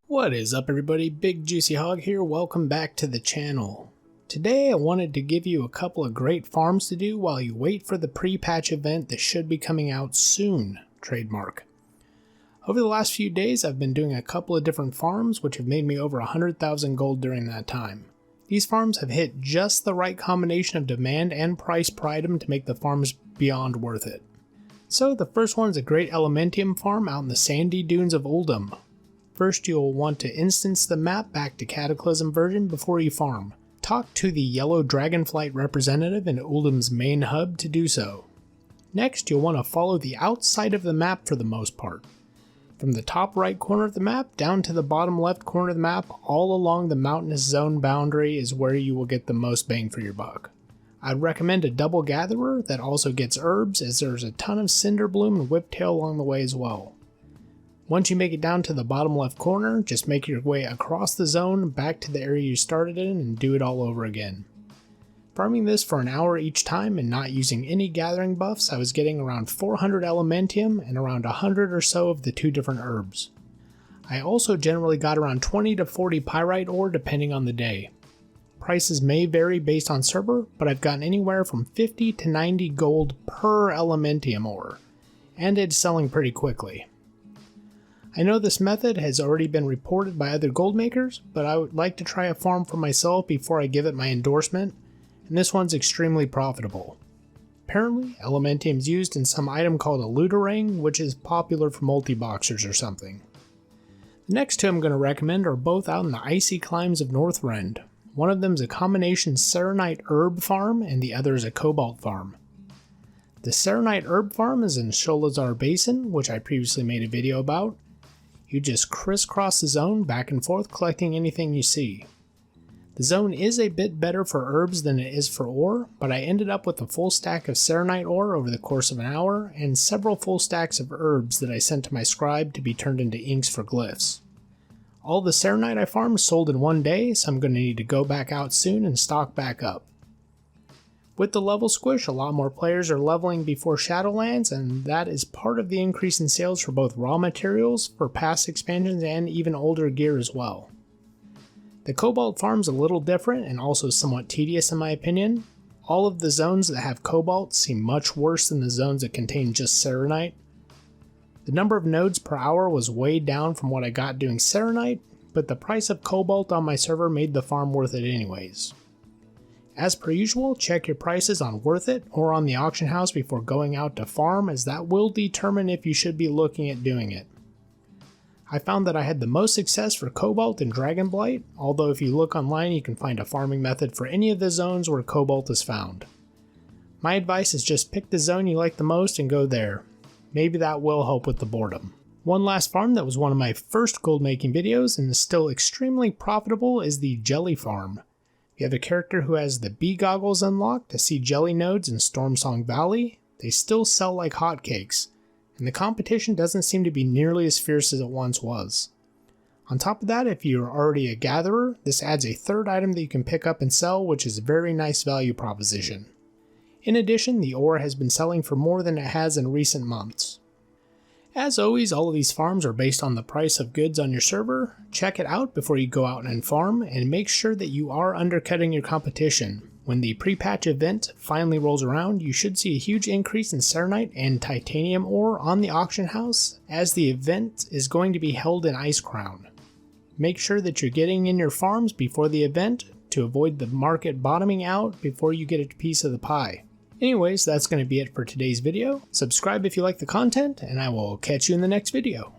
What is up everybody, Bigjuicyhog here, welcome back to the channel. Today I wanted to give you a couple of great farms to do while you wait for the pre-patch event that should be coming out soon, trademark. Over the last few days I've been doing a couple of different farms which have made me over 100,000 gold during that time. These farms have hit just the right combination of demand and price per item to make the farms beyond worth it. So the first one is a great Elementium farm out in the sandy dunes of Oldham. First you'll want to instance the map back to Cataclysm version before you farm. Talk to the yellow dragonflight representative in Oldham's main hub to do so. Next you'll want to follow the outside of the map for the most part. From the top right corner of the map down to the bottom left corner of the map, all along the mountainous zone boundary is where you will get the most bang for your buck. I'd recommend a double gatherer that also gets herbs, as there's a ton of cinderbloom and whiptail along the way as well. Once you make it down to the bottom left corner, just make your way across the zone back to the area you started in and do it all over again. Farming this for an hour each time and not using any gathering buffs, I was getting around 400 Elementium and around 100 or so of the two different herbs. I also generally got around 20 to 40 pyrite ore depending on the day. Prices may vary based on server, but I've gotten anywhere from 50 to 90 gold per Elementium ore, and it's selling pretty quickly. I know this method has already been reported by other gold makers, but I would like to try a farm for myself before I give it my endorsement, and this one's extremely profitable. Apparently, Elementium is used in some item called a looterang, which is popular for multi-boxers or something. The next two I'm going to recommend are both out in the icy climes of Northrend. One of them is a combination Saronite Herb farm and the other is a Cobalt Farm. The Saronite Herb farm is in Sholazar Basin, which I previously made a video about. You just crisscross the zone back and forth collecting anything you see. The zone is a bit better for herbs than it is for ore, but I ended up with a full stack of Saronite ore over the course of an hour and several full stacks of herbs that I sent to my scribe to be turned into inks for glyphs. All the Saronite I farmed sold in one day, so I'm going to need to go back out soon and stock back up. With the level squish, a lot more players are leveling before Shadowlands, and that is part of the increase in sales for both raw materials, for past expansions, and even older gear as well. The Cobalt Farm's a little different and also somewhat tedious in my opinion. All of the zones that have Cobalt seem much worse than the zones that contain just Saronite. The number of nodes per hour was way down from what I got doing Saronite, but the price of Cobalt on my server made the farm worth it anyways. As per usual, check your prices on Worth It or on the auction house before going out to farm, as that will determine if you should be looking at doing it. I found that I had the most success for Cobalt and Dragonblight, although if you look online you can find a farming method for any of the zones where Cobalt is found. My advice is just pick the zone you like the most and go there. Maybe that will help with the boredom. One last farm that was one of my first gold making videos and is still extremely profitable is the Jelly Farm. If you have a character who has the bee goggles unlocked to see jelly nodes in Stormsong Valley, they still sell like hotcakes, and the competition doesn't seem to be nearly as fierce as it once was. On top of that, if you're already a gatherer, this adds a third item that you can pick up and sell, which is a very nice value proposition. In addition, the ore has been selling for more than it has in recent months. As always, all of these farms are based on the price of goods on your server. Check it out before you go out and farm, and make sure that you are undercutting your competition. When the pre-patch event finally rolls around, you should see a huge increase in Saronite and Titanium ore on the auction house, as the event is going to be held in Icecrown. Make sure that you're getting in your farms before the event to avoid the market bottoming out before you get a piece of the pie. Anyways, that's going to be it for today's video. Subscribe if you like the content, and I will catch you in the next video.